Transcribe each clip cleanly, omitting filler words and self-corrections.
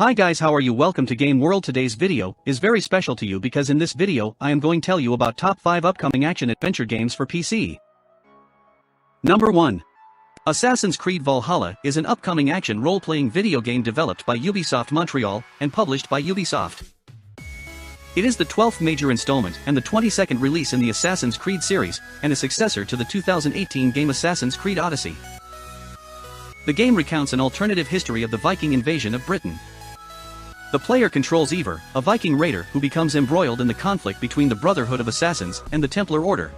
Hi guys, how are you? Welcome to Game World. Today's video is very special to you because in this video I am going to tell you about top 5 upcoming action-adventure games for PC. Number 1. Assassin's Creed Valhalla is an upcoming action role-playing video game developed by Ubisoft Montreal and published by Ubisoft. It is the 12th major installment and the 22nd release in the Assassin's Creed series, and a successor to the 2018 game Assassin's Creed Odyssey. The game recounts an alternative history of the Viking invasion of Britain. The player controls Eivor, a Viking raider who becomes embroiled in the conflict between the Brotherhood of Assassins and the Templar Order.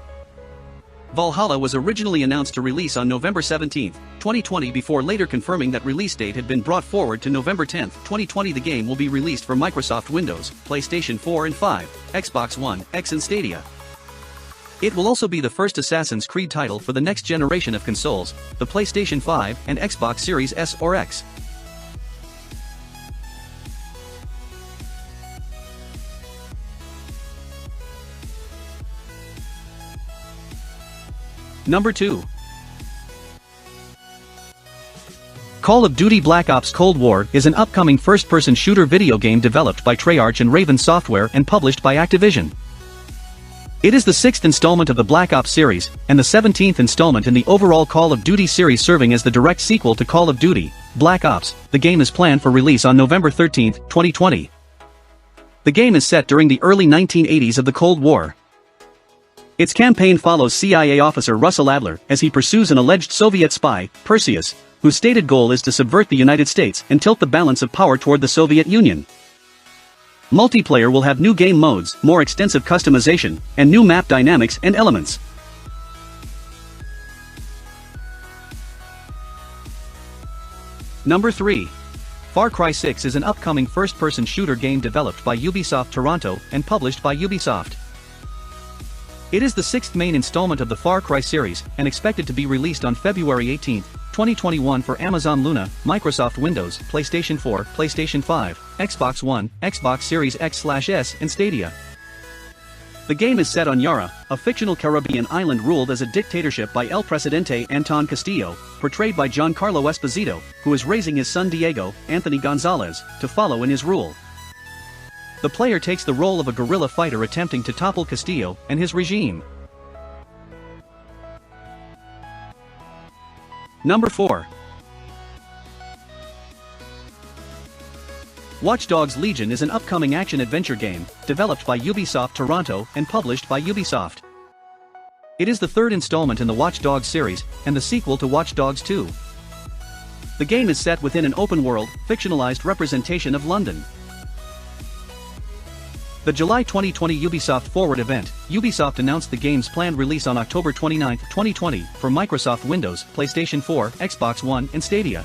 Valhalla was originally announced to release on November 17, 2020 before later confirming that release date had been brought forward to November 10, 2020. The game will be released for Microsoft Windows, PlayStation 4 and 5, Xbox One, X and Stadia. It will also be the first Assassin's Creed title for the next generation of consoles, the PlayStation 5 and Xbox Series S or X. Number 2. Call of Duty Black Ops Cold War is an upcoming first-person shooter video game developed by Treyarch and Raven Software and published by Activision. It is the 6th installment of the Black Ops series, and the 17th installment in the overall Call of Duty series, serving as the direct sequel to Call of Duty Black Ops. The game is planned for release on November 13, 2020. The game is set during the early 1980s of the Cold War. Its campaign follows CIA officer Russell Adler as he pursues an alleged Soviet spy, Perseus, whose stated goal is to subvert the United States and tilt the balance of power toward the Soviet Union. Multiplayer will have new game modes, more extensive customization, and new map dynamics and elements. Number 3. Far Cry 6 is an upcoming first-person shooter game developed by Ubisoft Toronto and published by Ubisoft. It is the 6th main installment of the Far Cry series, and expected to be released on February 18, 2021 for Amazon Luna, Microsoft Windows, PlayStation 4, PlayStation 5, Xbox One, Xbox Series X/S and Stadia. The game is set on Yara, a fictional Caribbean island ruled as a dictatorship by El Presidente Anton Castillo, portrayed by Giancarlo Esposito, who is raising his son Diego, Anthony Gonzalez, to follow in his rule. The player takes the role of a guerrilla fighter attempting to topple Castillo and his regime. Number 4. Watch Dogs Legion is an upcoming action-adventure game, developed by Ubisoft Toronto and published by Ubisoft. It is the 3rd installment in the Watch Dogs series, and the sequel to Watch Dogs 2. The game is set within an open-world, fictionalized representation of London. The July 2020 Ubisoft Forward event, Ubisoft announced the game's planned release on October 29, 2020, for Microsoft Windows, PlayStation 4, Xbox One, and Stadia.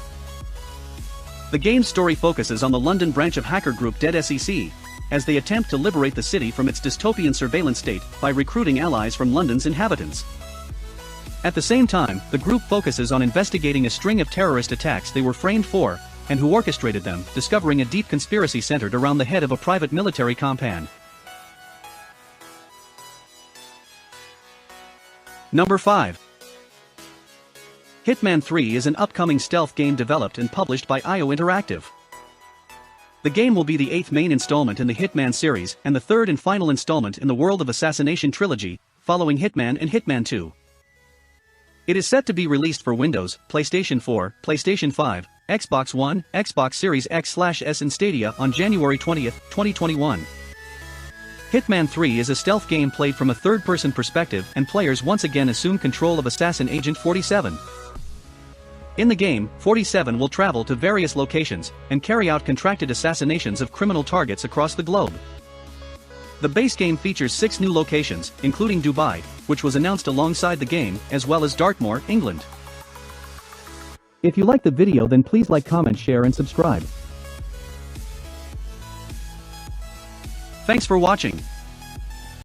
The game's story focuses on the London branch of hacker group Dead SEC, as they attempt to liberate the city from its dystopian surveillance state by recruiting allies from London's inhabitants. At the same time, the group focuses on investigating a string of terrorist attacks they were framed for, and who orchestrated them, discovering a deep conspiracy centered around the head of a private military compound. Number 5. Hitman 3 is an upcoming stealth game developed and published by IO Interactive. The game will be the 8th main installment in the Hitman series and the 3rd and final installment in the World of Assassination trilogy, following Hitman and Hitman 2. It is set to be released for Windows, PlayStation 4, PlayStation 5, Xbox One, Xbox Series X/S and Stadia on January 20, 2021. Hitman 3 is a stealth game played from a third-person perspective, and players once again assume control of Assassin Agent 47. In the game, 47 will travel to various locations and carry out contracted assassinations of criminal targets across the globe. The base game features 6 new locations, including Dubai, which was announced alongside the game, as well as Dartmoor, England. If you liked the video, then please like, comment, share and subscribe. Thanks for watching.